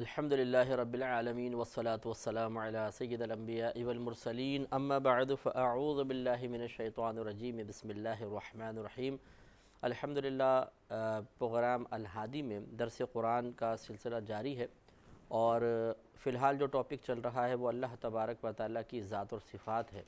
الحمدللہ رب العالمین والصلاة والسلام علی سید الانبیاء والمرسلین اما بعد فاعوذ باللہ من الشیطان الرجیم بسم اللہ الرحمن الرحیم۔ الحمدللہ پروگرام الہادی میں درس قرآن کا سلسلہ جاری ہے اور فی الحال جو ٹاپک چل رہا ہے وہ اللہ تبارک و تعالیٰ کی ذات اور صفات ہے۔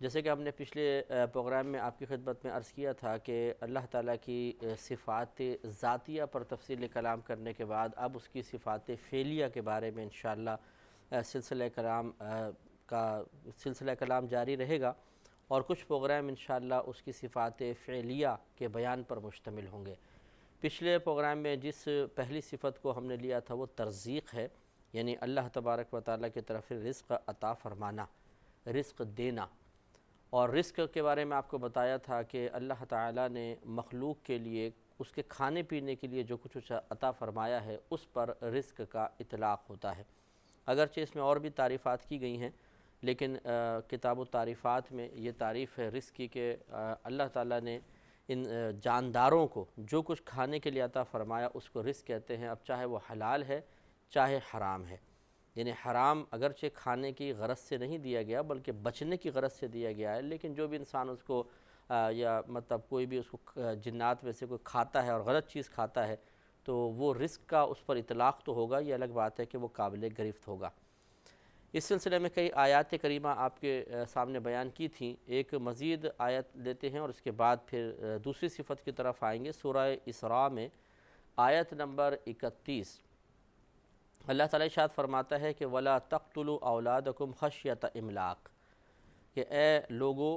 جیسے کہ ہم نے پچھلے پروگرام میں آپ کی خدمت میں عرض کیا تھا کہ اللہ تعالیٰ کی صفات ذاتیہ پر تفصیل کلام کرنے کے بعد اب اس کی صفات فعلیہ کے بارے میں انشاءاللہ سلسلہ کلام جاری رہے گا، اور کچھ پروگرام انشاءاللہ اس کی صفات فعلیہ کے بیان پر مشتمل ہوں گے۔ پچھلے پروگرام میں جس پہلی صفت کو ہم نے لیا تھا وہ ترزیق ہے، یعنی اللہ تبارک و تعالیٰ کی طرف سے رزق عطا فرمانا، رزق دینا۔ اور رزق کے بارے میں آپ کو بتایا تھا کہ اللہ تعالیٰ نے مخلوق کے لیے اس کے کھانے پینے کے لیے جو کچھ عطا فرمایا ہے اس پر رزق کا اطلاق ہوتا ہے۔ اگرچہ اس میں اور بھی تعریفات کی گئی ہیں، لیکن کتاب التعریفات میں یہ تعریف ہے رزق کی کہ اللہ تعالیٰ نے ان جانداروں کو جو کچھ کھانے کے لیے عطا فرمایا اس کو رزق کہتے ہیں، اب چاہے وہ حلال ہے چاہے حرام ہے۔ یعنی حرام اگرچہ کھانے کی غرض سے نہیں دیا گیا بلکہ بچنے کی غرض سے دیا گیا ہے، لیکن جو بھی انسان اس کو یا مطلب کوئی بھی اس کو جنات میں سے کوئی کھاتا ہے اور غلط چیز کھاتا ہے تو وہ رزق کا اس پر اطلاق تو ہوگا، یہ الگ بات ہے کہ وہ قابل گرفت ہوگا۔ اس سلسلے میں کئی آیات کریمہ آپ کے سامنے بیان کی تھیں، ایک مزید آیت لیتے ہیں اور اس کے بعد پھر دوسری صفت کی طرف آئیں گے۔ سورہ اسراء میں آیت نمبر 31 اللہ تعالیٰ ارشاد فرماتا ہے کہ وَلَا تَقْتُلُوا أَوْلَادَكُمْ خَشْيَةَ إِمْلَاقٍ، کہ اے لوگو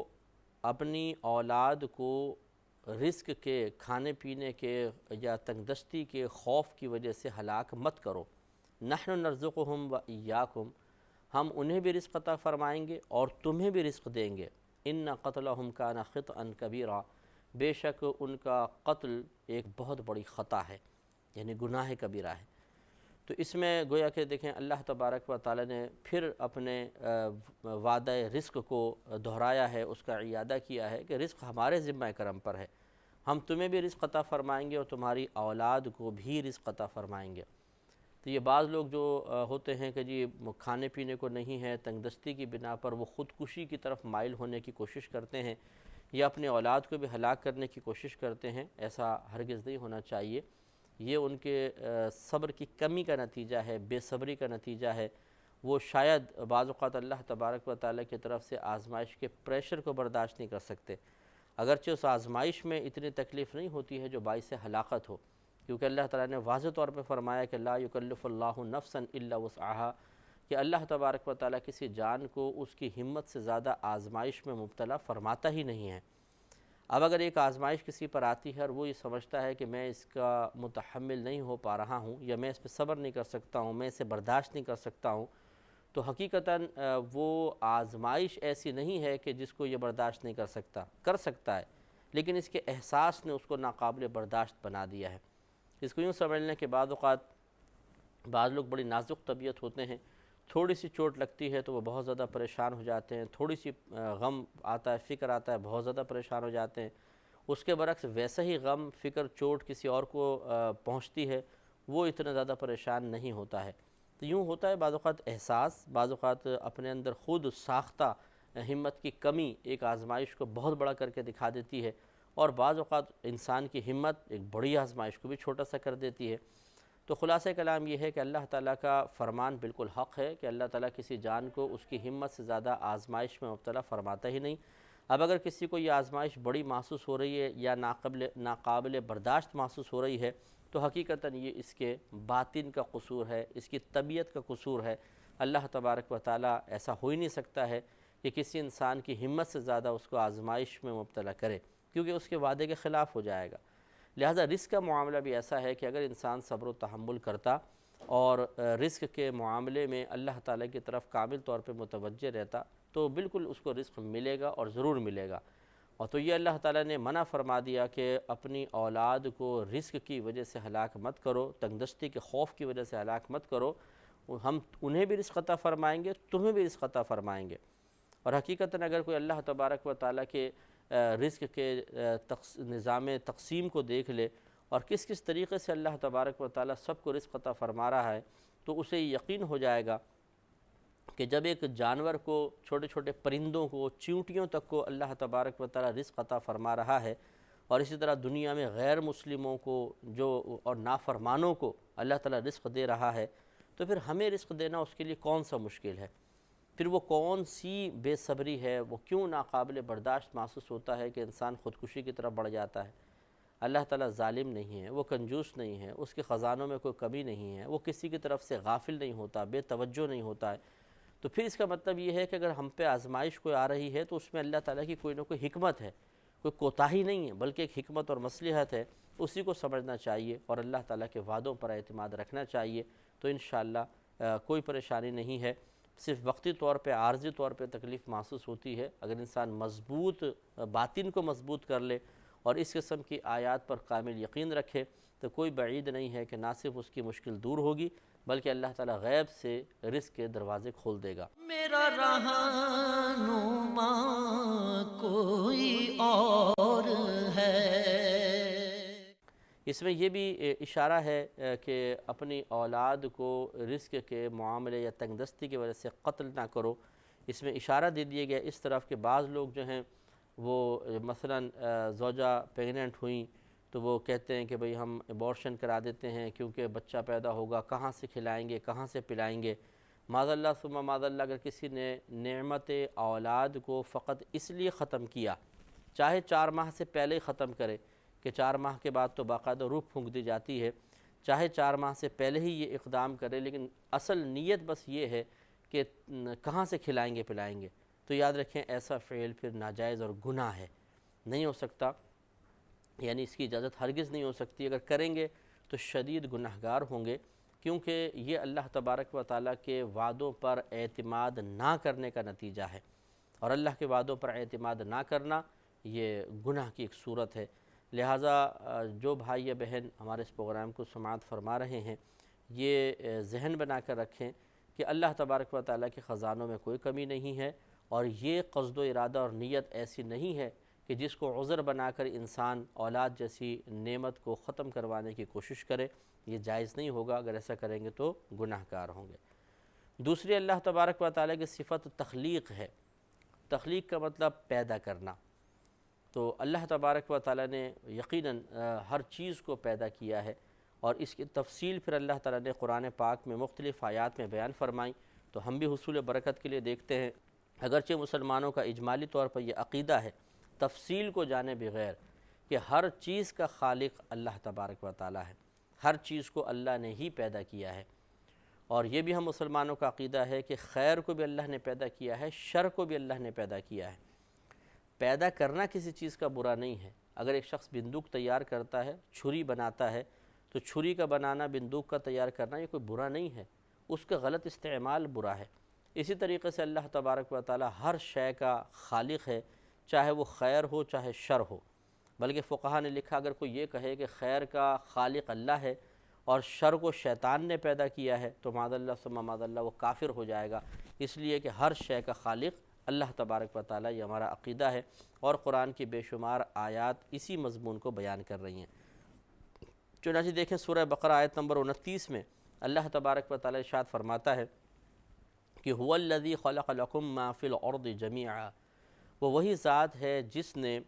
اپنی اولاد کو رزق کے، کھانے پینے کے یا تنگ دستی کے خوف کی وجہ سے ہلاک مت کرو۔ نحن نرزقهم وإياكم، ہم انہیں بھی رزق عطا فرمائیں گے اور تمہیں بھی رزق دیں گے۔ ان قتلهم كان خطأ كبيرا، بے شک ان کا قتل ایک بہت بڑی خطا ہے، یعنی گناہ کبیرہ ہے۔ تو اس میں گویا کہ دیکھیں اللہ تبارک و تعالیٰ نے پھر اپنے وعدہ رزق کو دہرایا ہے، اس کا اعادہ کیا ہے کہ رزق ہمارے ذمہ کرم پر ہے، ہم تمہیں بھی رزق عطا فرمائیں گے اور تمہاری اولاد کو بھی رزق عطا فرمائیں گے۔ تو یہ بعض لوگ جو ہوتے ہیں کہ جی کھانے پینے کو نہیں ہے، تنگ دستی کی بنا پر وہ خودکشی کی طرف مائل ہونے کی کوشش کرتے ہیں یا اپنے اولاد کو بھی ہلاک کرنے کی کوشش کرتے ہیں، ایسا ہرگز نہیں ہونا چاہیے۔ یہ ان کے صبر کی کمی کا نتیجہ ہے، بے صبری کا نتیجہ ہے۔ وہ شاید بعض اوقات اللہ تبارک و تعالیٰ کی طرف سے آزمائش کے پریشر کو برداشت نہیں کر سکتے، اگرچہ اس آزمائش میں اتنی تکلیف نہیں ہوتی ہے جو باعث ہلاکت ہو، کیونکہ اللہ تعالیٰ نے واضح طور پہ فرمایا کہ لا یکلف اللہ نفسا الا وسعہا، کہ اللہ تبارک و تعالیٰ کسی جان کو اس کی ہمت سے زیادہ آزمائش میں مبتلا فرماتا ہی نہیں ہے۔ اب اگر ایک آزمائش کسی پر آتی ہے اور وہ یہ سمجھتا ہے کہ میں اس کا متحمل نہیں ہو پا رہا ہوں یا میں اس پہ صبر نہیں کر سکتا ہوں، میں اسے برداشت نہیں کر سکتا ہوں، تو حقیقتاً وہ آزمائش ایسی نہیں ہے کہ جس کو یہ برداشت نہیں کر سکتا ہے، لیکن اس کے احساس نے اس کو ناقابل برداشت بنا دیا ہے۔ اس کو یوں سمجھنے کے بعد اوقات بعض لوگ بڑی نازک طبیعت ہوتے ہیں، تھوڑی سی چوٹ لگتی ہے تو وہ بہت زیادہ پریشان ہو جاتے ہیں، تھوڑی سی غم آتا ہے، فکر آتا ہے، بہت زیادہ پریشان ہو جاتے ہیں۔ اس کے برعکس ویسا ہی غم، فکر، چوٹ کسی اور کو پہنچتی ہے، وہ اتنا زیادہ پریشان نہیں ہوتا ہے۔ تو یوں ہوتا ہے بعض اوقات احساس، بعض اوقات اپنے اندر خود ساختہ ہمت کی کمی ایک آزمائش کو بہت بڑا کر کے دکھا دیتی ہے، اور بعض اوقات انسان کی ہمت ایک بڑی آزمائش کو بھی چھوٹا سا کر دیتی ہے۔ تو خلاصہ کلام یہ ہے کہ اللہ تعالیٰ کا فرمان بالکل حق ہے کہ اللہ تعالیٰ کسی جان کو اس کی ہمت سے زیادہ آزمائش میں مبتلا فرماتا ہی نہیں۔ اب اگر کسی کو یہ آزمائش بڑی محسوس ہو رہی ہے یا ناقابل برداشت محسوس ہو رہی ہے تو حقیقتاً یہ اس کے باطن کا قصور ہے، اس کی طبیعت کا قصور ہے۔ اللہ تبارک و تعالیٰ ایسا ہو ہی نہیں سکتا ہے کہ کسی انسان کی ہمت سے زیادہ اس کو آزمائش میں مبتلا کرے، کیونکہ اس کے وعدے کے خلاف ہو جائے گا۔ لہذا رزق کا معاملہ بھی ایسا ہے کہ اگر انسان صبر و تحمل کرتا اور رزق کے معاملے میں اللہ تعالیٰ کی طرف کامل طور پہ متوجہ رہتا تو بالکل اس کو رزق ملے گا اور ضرور ملے گا۔ اور تو یہ اللہ تعالیٰ نے منع فرما دیا کہ اپنی اولاد کو رزق کی وجہ سے ہلاک مت کرو، تنگ دستی کے خوف کی وجہ سے ہلاک مت کرو، ہم انہیں بھی رزق عطا فرمائیں گے، تمہیں بھی رزق عطا فرمائیں گے۔ اور حقیقتاً اگر کوئی اللہ تبارک و تعالیٰ کے رزق کے نظام تقسیم کو دیکھ لے اور کس کس طریقے سے اللہ تبارک و تعالیٰ سب کو رزق عطا فرما رہا ہے، تو اسے یقین ہو جائے گا کہ جب ایک جانور کو، چھوٹے چھوٹے پرندوں کو، چیونٹیوں تک کو اللہ تبارک و تعالیٰ رزق عطا فرما رہا ہے، اور اسی طرح دنیا میں غیر مسلموں کو اور نافرمانوں کو اللہ تعالیٰ رزق دے رہا ہے، تو پھر ہمیں رزق دینا اس کے لیے کون سا مشکل ہے؟ پھر وہ کون سی بے صبری ہے، وہ کیوں ناقابل برداشت محسوس ہوتا ہے کہ انسان خودکشی کی طرف بڑھ جاتا ہے؟ اللہ تعالیٰ ظالم نہیں ہے، وہ کنجوس نہیں ہے، اس کے خزانوں میں کوئی کمی نہیں ہے، وہ کسی کی طرف سے غافل نہیں ہوتا، بے توجہ نہیں ہوتا ہے۔ تو پھر اس کا مطلب یہ ہے کہ اگر ہم پہ آزمائش کوئی آ رہی ہے تو اس میں اللہ تعالیٰ کی کوئی نہ کوئی حکمت ہے، کوئی کوتاہی نہیں ہے، بلکہ ایک حکمت اور مصلحت ہے، اسی کو سمجھنا چاہیے اور اللہ تعالیٰ کے وعدوں پر اعتماد رکھنا چاہیے۔ تو انشاءاللہ کوئی پریشانی نہیں ہے، صرف وقتی طور پہ، عارضی طور پہ تکلیف محسوس ہوتی ہے۔ اگر انسان مضبوط باطن کو مضبوط کر لے اور اس قسم کی آیات پر کامل یقین رکھے تو کوئی بعید نہیں ہے کہ نہ صرف اس کی مشکل دور ہوگی بلکہ اللہ تعالیٰ غیب سے رزق کے دروازے کھول دے گا۔ میرا رہنما کوئی اور ہے۔ اس میں یہ بھی اشارہ ہے کہ اپنی اولاد کو رزق کے معاملے یا تنگ دستی کی وجہ سے قتل نہ کرو۔ اس میں اشارہ دے دیا گیا اس طرف کہ بعض لوگ جو ہیں وہ مثلاً زوجہ پیگننٹ ہوئیں تو وہ کہتے ہیں کہ بھئی ہم ایبورشن کرا دیتے ہیں کیونکہ بچہ پیدا ہوگا، کہاں سے کھلائیں گے، کہاں سے پلائیں گے۔ معاذ اللہ ثم معاذ اللہ، اگر کسی نے نعمت اولاد کو فقط اس لیے ختم کیا، چاہے 4 ماہ سے پہلے ہی ختم کرے کہ 4 ماہ کے بعد تو باقاعدہ روح پھونک دی جاتی ہے، چاہے 4 ماہ سے پہلے ہی یہ اقدام کرے، لیکن اصل نیت بس یہ ہے کہ کہاں سے کھلائیں گے پلائیں گے، تو یاد رکھیں ایسا فعل پھر ناجائز اور گناہ ہے، نہیں ہو سکتا، یعنی اس کی اجازت ہرگز نہیں ہو سکتی۔ اگر کریں گے تو شدید گناہگار ہوں گے، کیونکہ یہ اللہ تبارک و تعالیٰ کے وعدوں پر اعتماد نہ کرنے کا نتیجہ ہے، اور اللہ کے وعدوں پر اعتماد نہ کرنا یہ گناہ کی ایک صورت ہے۔ لہٰذا جو بھائی یا بہن ہمارے اس پروگرام کو سماعت فرما رہے ہیں، یہ ذہن بنا کر رکھیں کہ اللہ تبارک و تعالیٰ کے خزانوں میں کوئی کمی نہیں ہے، اور یہ قصد و ارادہ اور نیت ایسی نہیں ہے کہ جس کو عذر بنا کر انسان اولاد جیسی نعمت کو ختم کروانے کی کوشش کرے، یہ جائز نہیں ہوگا۔ اگر ایسا کریں گے تو گناہ گار ہوں گے۔ دوسری اللہ تبارک و تعالیٰ کی صفت تخلیق ہے۔ تخلیق کا مطلب پیدا کرنا۔ تو اللہ تبارک و تعالیٰ نے یقیناً ہر چیز کو پیدا کیا ہے، اور اس کی تفصیل پھر اللہ تعالیٰ نے قرآن پاک میں مختلف آیات میں بیان فرمائی، تو ہم بھی حصول برکت کے لیے دیکھتے ہیں۔ اگرچہ مسلمانوں کا اجمالی طور پر یہ عقیدہ ہے، تفصیل کو جانے بغیر، کہ ہر چیز کا خالق اللہ تبارک و تعالیٰ ہے، ہر چیز کو اللہ نے ہی پیدا کیا ہے، اور یہ بھی ہم مسلمانوں کا عقیدہ ہے کہ خیر کو بھی اللہ نے پیدا کیا ہے، شر کو بھی اللہ نے پیدا کیا ہے۔ پیدا کرنا کسی چیز کا برا نہیں ہے۔ اگر ایک شخص بندوق تیار کرتا ہے، چھری بناتا ہے، تو چھری کا بنانا، بندوق کا تیار کرنا یہ کوئی برا نہیں ہے، اس کا غلط استعمال برا ہے۔ اسی طریقے سے اللہ تبارک و تعالی ہر شے کا خالق ہے، چاہے وہ خیر ہو چاہے شر ہو۔ بلکہ فقہا نے لکھا اگر کوئی یہ کہے کہ خیر کا خالق اللہ ہے اور شر کو شیطان نے پیدا کیا ہے تو معاذ اللہ ثم معاذ اللہ وہ کافر ہو جائے گا، اس لیے کہ ہر شے کا خالق اللہ تبارک و تعالی، یہ ہمارا عقیدہ ہے، اور قرآن کی بے شمار آیات اسی مضمون کو بیان کر رہی ہیں۔ چنانچہ دیکھیں سورہ بقرہ آیت نمبر 29 میں اللہ تبارک و تعالی ارشاد فرماتا ہے کہ هو الذی خلق لکم ما فی الارض جمیعا، وہ وہی ذات ہے جس نے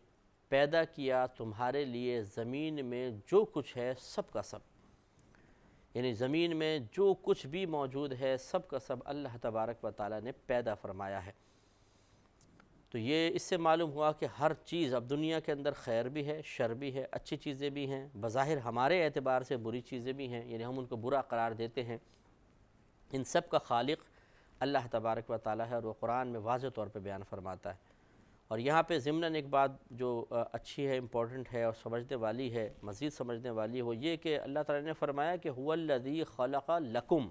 پیدا کیا تمہارے لیے زمین میں جو کچھ ہے سب کا سب، یعنی زمین میں جو کچھ بھی موجود ہے سب کا سب اللہ تبارک و تعالی نے پیدا فرمایا ہے۔ تو یہ اس سے معلوم ہوا کہ ہر چیز اب دنیا کے اندر خیر بھی ہے، شر بھی ہے، اچھی چیزیں بھی ہیں، بظاہر ہمارے اعتبار سے بری چیزیں بھی ہیں، یعنی ہم ان کو برا قرار دیتے ہیں، ان سب کا خالق اللہ تبارک و تعالی ہے، اور وہ قرآن میں واضح طور پہ بیان فرماتا ہے۔ اور یہاں پہ ضمناً ایک بات جو اچھی ہے، امپورٹنٹ ہے اور سمجھنے والی ہے، مزید سمجھنے والی ہے، وہ یہ کہ اللہ تعالی نے فرمایا کہ هو الذی خلق لکم،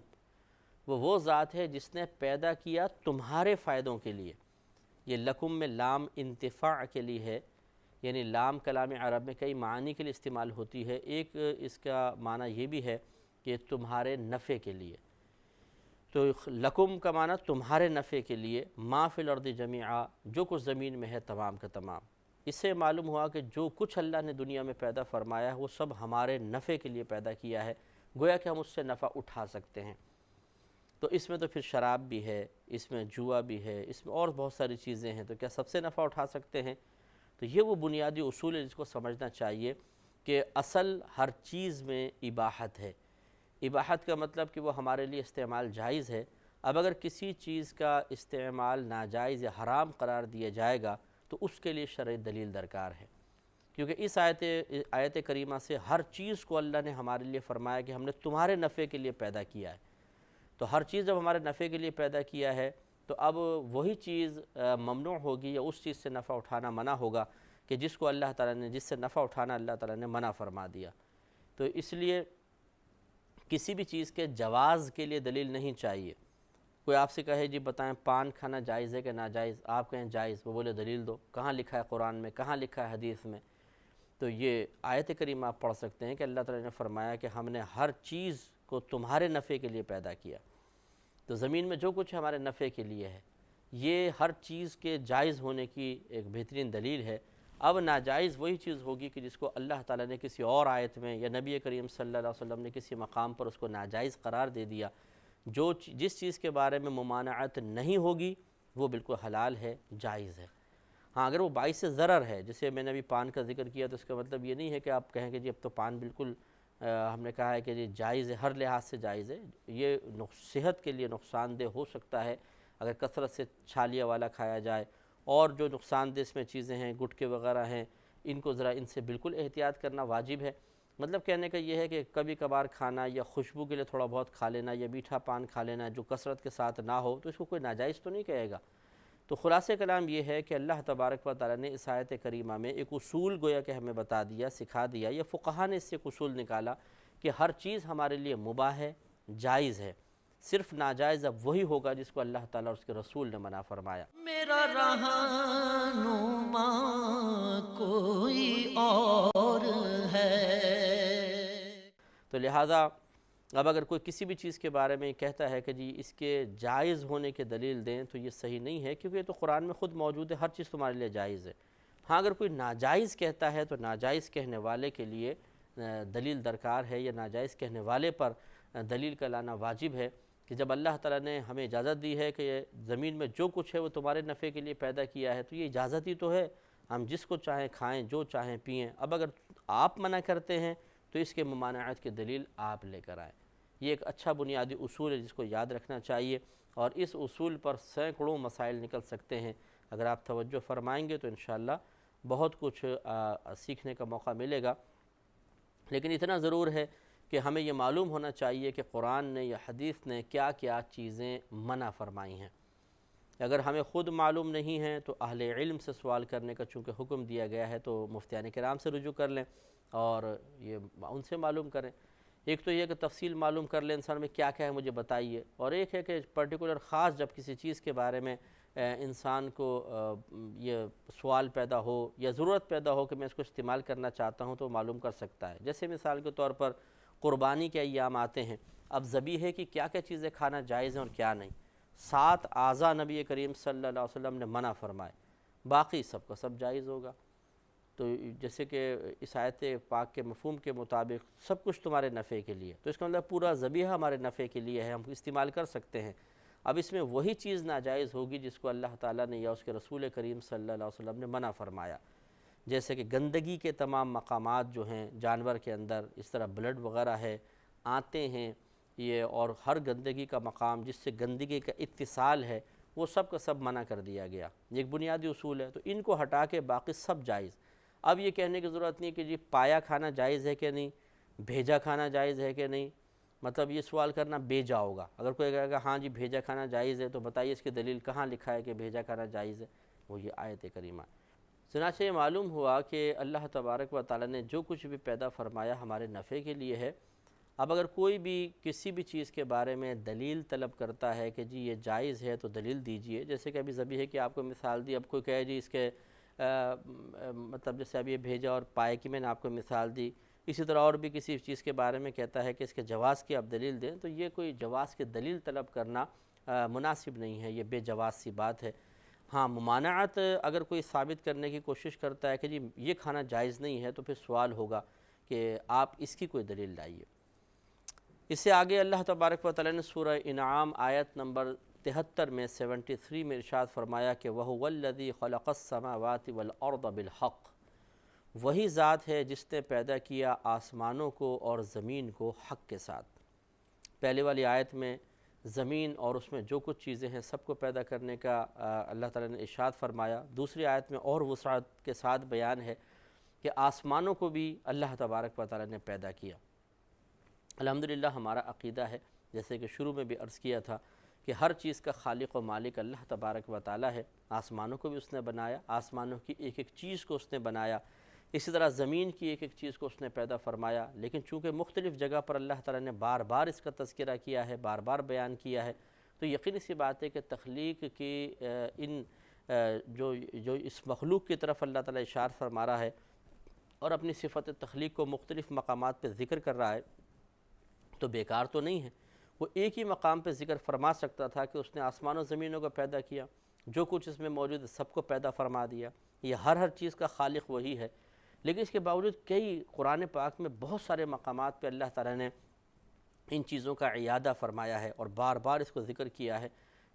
وہ ذات ہے جس نے پیدا کیا تمہارے فائدوں کے لیے۔ یہ لکم میں لام انتفاع کے لیے ہے، یعنی لام کلام عرب میں کئی معنی کے لیے استعمال ہوتی ہے۔ ایک اس کا معنی یہ بھی ہے کہ تمہارے نفع کے لیے، تو لکم کا معنی تمہارے نفع کے لیے، ما فی الارض جمیعا، جو کچھ زمین میں ہے تمام کا تمام، اس سے معلوم ہوا کہ جو کچھ اللہ نے دنیا میں پیدا فرمایا ہے وہ سب ہمارے نفع کے لیے پیدا کیا ہے، گویا کہ ہم اس سے نفع اٹھا سکتے ہیں۔ تو اس میں تو پھر شراب بھی ہے، اس میں جوا بھی ہے، اس میں اور بہت ساری چیزیں ہیں، تو کیا سب سے نفع اٹھا سکتے ہیں؟ تو یہ وہ بنیادی اصول ہے جس کو سمجھنا چاہیے کہ اصل ہر چیز میں اباحت ہے۔ اباحت کا مطلب کہ وہ ہمارے لیے استعمال جائز ہے۔ اب اگر کسی چیز کا استعمال ناجائز یا حرام قرار دیا جائے گا تو اس کے لیے شرعی دلیل درکار ہے، کیونکہ اس آیت کریمہ سے ہر چیز کو اللہ نے ہمارے لیے فرمایا کہ ہم نے تمہارے نفع کے لیے پیدا کیا ہے۔ تو ہر چیز جب ہمارے نفع کے لیے پیدا کیا ہے تو اب وہی چیز ممنوع ہوگی یا اس چیز سے نفع اٹھانا منع ہوگا کہ جس کو اللہ تعالیٰ نے، جس سے نفع اٹھانا اللہ تعالیٰ نے منع فرما دیا۔ تو اس لیے کسی بھی چیز کے جواز کے لیے دلیل نہیں چاہیے۔ کوئی آپ سے کہے جی بتائیں پان کھانا جائز ہے کہ ناجائز، آپ کہیں جائز، وہ بولے دلیل دو، کہاں لکھا ہے قرآن میں، کہاں لکھا ہے حدیث میں؟ تو یہ آیت کریمہ آپ پڑھ سکتے ہیں کہ اللہ تعالیٰ نے فرمایا کہ ہم نے ہر چیز کو تمہارے نفع کے لیے پیدا کیا۔ تو زمین میں جو کچھ ہمارے نفع کے لیے ہے، یہ ہر چیز کے جائز ہونے کی ایک بہترین دلیل ہے۔ اب ناجائز وہی چیز ہوگی کہ جس کو اللہ تعالیٰ نے کسی اور آیت میں یا نبی کریم صلی اللہ علیہ وسلم نے کسی مقام پر اس کو ناجائز قرار دے دیا۔ جس چیز کے بارے میں ممانعت نہیں ہوگی وہ بالکل حلال ہے، جائز ہے۔ ہاں اگر وہ باعث ضرر ہے، جسے میں نے ابھی پان کا ذکر کیا، تو اس کا مطلب یہ نہیں ہے کہ آپ کہیں کہ جی اب تو پان بالکل ہم نے کہا ہے کہ جی جائز ہے، ہر لحاظ سے جائز ہے۔ یہ صحت کے لیے نقصان دہ ہو سکتا ہے اگر کثرت سے چھالیہ والا کھایا جائے، اور جو نقصان دہ اس میں چیزیں ہیں، گٹکے وغیرہ ہیں، ان کو ذرا ان سے بالکل احتیاط کرنا واجب ہے۔ مطلب کہنے کا یہ ہے کہ کبھی کبھار کھانا یا خوشبو کے لیے تھوڑا بہت کھا لینا یا میٹھا پان کھا لینا جو کثرت کے ساتھ نہ ہو تو اس کو کوئی ناجائز تو نہیں کہے گا۔ تو خلاصہ کلام یہ ہے کہ اللہ تبارک و تعالیٰ نے اس آیت کریمہ میں ایک اصول گویا کہ ہمیں بتا دیا، سکھا دیا، یا فقہا نے اس سے ایک اصول نکالا کہ ہر چیز ہمارے لیے مباح ہے، جائز ہے، صرف ناجائز اب وہی ہوگا جس کو اللہ تعالیٰ اور اس کے رسول نے منع فرمایا۔ میرا رہنما کوئی اور ہے۔ تو لہٰذا اب اگر کوئی کسی بھی چیز کے بارے میں کہتا ہے کہ جی اس کے جائز ہونے کے دلیل دیں تو یہ صحیح نہیں ہے، کیونکہ یہ تو قرآن میں خود موجود ہے، ہر چیز تمہارے لیے جائز ہے۔ ہاں اگر کوئی ناجائز کہتا ہے تو ناجائز کہنے والے کے لیے دلیل درکار ہے، یا ناجائز کہنے والے پر دلیل کا لانا واجب ہے کہ جب اللہ تعالیٰ نے ہمیں اجازت دی ہے کہ یہ زمین میں جو کچھ ہے وہ تمہارے نفع کے لیے پیدا کیا ہے، تو یہ اجازت ہی تو ہے، ہم جس کو چاہیں کھائیں، جو چاہیں پئیں۔ اب اگر آپ منع کرتے ہیں تو اس کے ممانعت کی دلیل آپ لے کر آئیں۔ یہ ایک اچھا بنیادی اصول ہے جس کو یاد رکھنا چاہیے، اور اس اصول پر سینکڑوں مسائل نکل سکتے ہیں۔ اگر آپ توجہ فرمائیں گے تو انشاءاللہ بہت کچھ سیکھنے کا موقع ملے گا۔ لیکن اتنا ضرور ہے کہ ہمیں یہ معلوم ہونا چاہیے کہ قرآن نے یا حدیث نے کیا کیا چیزیں منع فرمائی ہیں۔ اگر ہمیں خود معلوم نہیں ہیں تو اہل علم سے سوال کرنے کا چونکہ حکم دیا گیا ہے، تو مفتیان کرام سے رجوع کر لیں اور یہ ان سے معلوم کریں۔ ایک تو یہ کہ تفصیل معلوم کر لیں انسان میں کیا کیا ہے مجھے بتائیے، اور ایک ہے کہ پرٹیکولر خاص جب کسی چیز کے بارے میں انسان کو یہ سوال پیدا ہو یا ضرورت پیدا ہو کہ میں اس کو استعمال کرنا چاہتا ہوں تو معلوم کر سکتا ہے۔ جیسے مثال کے طور پر قربانی کے ایام آتے ہیں، اب ذبیحے کی کیا کیا چیزیں کھانا جائز ہیں اور کیا نہیں۔ 7 اعضاء نبی کریم صلی اللہ علیہ وسلم نے منع فرمائے، باقی سب کا سب جائز ہوگا۔ تو جیسے کہ اس آیت پاک کے مفہوم کے مطابق سب کچھ تمہارے نفع کے لیے، تو اس کا مطلب پورا ذبیحہ ہمارے نفع کے لیے ہے، ہم استعمال کر سکتے ہیں۔ اب اس میں وہی چیز ناجائز ہوگی جس کو اللہ تعالیٰ نے یا اس کے رسول کریم صلی اللہ علیہ وسلم نے منع فرمایا، جیسے کہ گندگی کے تمام مقامات جو ہیں جانور کے اندر، اس طرح بلڈ وغیرہ ہے آتے ہیں یہ، اور ہر گندگی کا مقام جس سے گندگی کا اتصال ہے وہ سب کا سب منع کر دیا گیا۔ یہ ایک بنیادی اصول ہے، تو ان کو ہٹا کے باقی سب جائز۔ اب یہ کہنے کی ضرورت نہیں کہ جی پایا کھانا جائز ہے کہ نہیں، بھیجا کھانا جائز ہے کہ نہیں، مطلب یہ سوال کرنا بے جا ہوگا۔ اگر کوئی کہے گا ہاں جی بھیجا کھانا جائز ہے تو بتائیے اس کی دلیل کہاں لکھا ہے کہ بھیجا کھانا جائز ہے، وہ یہ آیت کریمہ۔ چنانچہ یہ معلوم ہوا کہ اللہ تبارک و تعالیٰ نے جو کچھ بھی پیدا فرمایا ہمارے نفع کے لیے ہے۔ اب اگر کوئی بھی کسی بھی چیز کے بارے میں دلیل طلب کرتا ہے کہ جی یہ جائز ہے تو دلیل دیجئے، جیسے کہ ابھی ذبیحے کی آپ کو مثال دی، اب کوئی کہے جی اس کے مطلب جیسے ابھی یہ بھیجا اور پائے کی میں نے آپ کو مثال دی، اسی طرح اور بھی کسی چیز کے بارے میں کہتا ہے کہ اس کے جواز کی آپ دلیل دیں، تو یہ کوئی جواز کی دلیل طلب کرنا مناسب نہیں ہے، یہ بے جواز سی بات ہے۔ ہاں ممانعت اگر کوئی ثابت کرنے کی کوشش کرتا ہے کہ جی یہ کھانا جائز نہیں ہے، تو پھر سوال ہوگا کہ آپ اس کی کوئی دلیل لائیے۔ اس سے آگے اللہ تبارک و تعالیٰ نے سورہ انعام آیت نمبر 73 میں 73 میں ارشاد فرمایا کہ وَهُوَ الَّذِي خَلَقَ السَّمَاوَاتِ وَالْأَرْضَ بِالْحَقِّ، وہی ذات ہے جس نے پیدا کیا آسمانوں کو اور زمین کو حق کے ساتھ۔ پہلے والی آیت میں زمین اور اس میں جو کچھ چیزیں ہیں سب کو پیدا کرنے کا اللہ تعالیٰ نے ارشاد فرمایا۔ دوسری آیت میں اور وسعت کے ساتھ بیان ہے کہ آسمانوں کو بھی اللہ تبارک و تعالیٰ نے پیدا کیا۔ الحمدللہ ہمارا عقیدہ ہے، جیسے کہ شروع میں بھی عرض کیا تھا، کہ ہر چیز کا خالق و مالک اللہ تبارک و تعالیٰ ہے۔ آسمانوں کو بھی اس نے بنایا، آسمانوں کی ایک ایک چیز کو اس نے بنایا، اسی طرح زمین کی ایک ایک چیز کو اس نے پیدا فرمایا۔ لیکن چونکہ مختلف جگہ پر اللہ تعالیٰ نے بار بار اس کا تذکرہ کیا ہے، بار بار بیان کیا ہے، تو یقینی سی بات ہے کہ تخلیق کی ان جو اس مخلوق کی طرف اللہ تعالیٰ اشارہ فرما رہا ہے اور اپنی صفت تخلیق کو مختلف مقامات پہ ذکر کر رہا ہے، تو بیکار تو نہیں ہے۔ وہ ایک ہی مقام پہ ذکر فرما سکتا تھا کہ اس نے آسمان و زمینوں کو پیدا کیا، جو کچھ اس میں موجود ہے سب کو پیدا فرما دیا، یہ ہر چیز کا خالق وہی ہے۔ لیکن اس کے باوجود کئی قرآن پاک میں بہت سارے مقامات پہ اللہ تعالیٰ نے ان چیزوں کا اعادہ فرمایا ہے اور بار بار اس کو ذکر کیا ہے،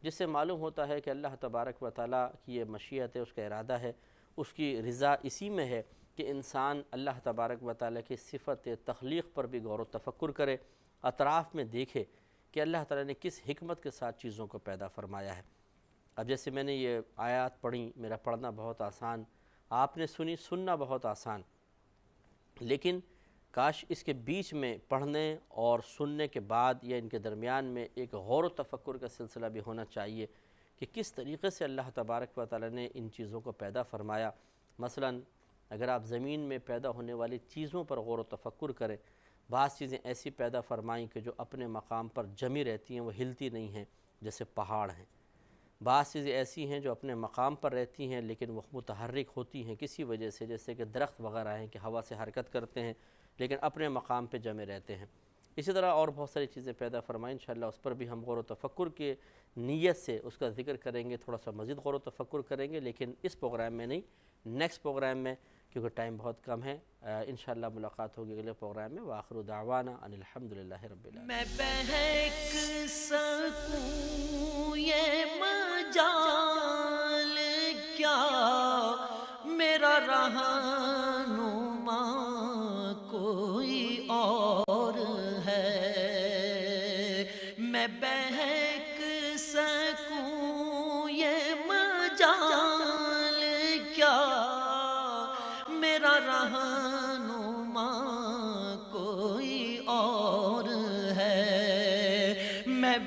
جس سے معلوم ہوتا ہے کہ اللہ تبارک و تعالیٰ کی یہ مشیت ہے، اس کا ارادہ ہے، اس کی رضا اسی میں ہے کہ انسان اللہ تبارک و تعالیٰ کی صفت تخلیق پر بھی غور و تفکر کرے، اطراف میں دیکھے کہ اللہ تعالیٰ نے کس حکمت کے ساتھ چیزوں کو پیدا فرمایا ہے۔ اب جیسے میں نے یہ آیات پڑھی، میرا پڑھنا بہت آسان، آپ نے سنی، سننا بہت آسان، لیکن کاش اس کے بیچ میں پڑھنے اور سننے کے بعد یا ان کے درمیان میں ایک غور و تفکر کا سلسلہ بھی ہونا چاہیے کہ کس طریقے سے اللہ تبارک و تعالیٰ نے ان چیزوں کو پیدا فرمایا۔ مثلاً اگر آپ زمین میں پیدا ہونے والی چیزوں پر غور و تفکر کریں، بعض چیزیں ایسی پیدا فرمائیں کہ جو اپنے مقام پر جمی رہتی ہیں، وہ ہلتی نہیں ہیں، جیسے پہاڑ ہیں۔ بعض چیزیں ایسی ہیں جو اپنے مقام پر رہتی ہیں لیکن وہ متحرک ہوتی ہیں کسی وجہ سے، جیسے کہ درخت وغیرہ ہیں کہ ہوا سے حرکت کرتے ہیں لیکن اپنے مقام پہ جمے رہتے ہیں۔ اسی طرح اور بہت ساری چیزیں پیدا فرمائیں، انشاءاللہ اس پر بھی ہم غور و تفکر کے نیت سے اس کا ذکر کریں گے، تھوڑا سا مزید غور و تفکر کریں گے، لیکن اس پروگرام میں نہیں، نیکسٹ پروگرام میں، کیونکہ ٹائم بہت کم ہے۔ انشاءاللہ ملاقات ہوگی اگلے پروگرام میں۔ وآخر دعوانا ان الحمدللہ رب العالمین۔ میں بہک سکوں یہ مجال کیا، میرا رہنما کوئی اور ہے۔ میں بہک سکوں یہ مجال کیا، میرا رہنما کوئی اور ہے۔ میں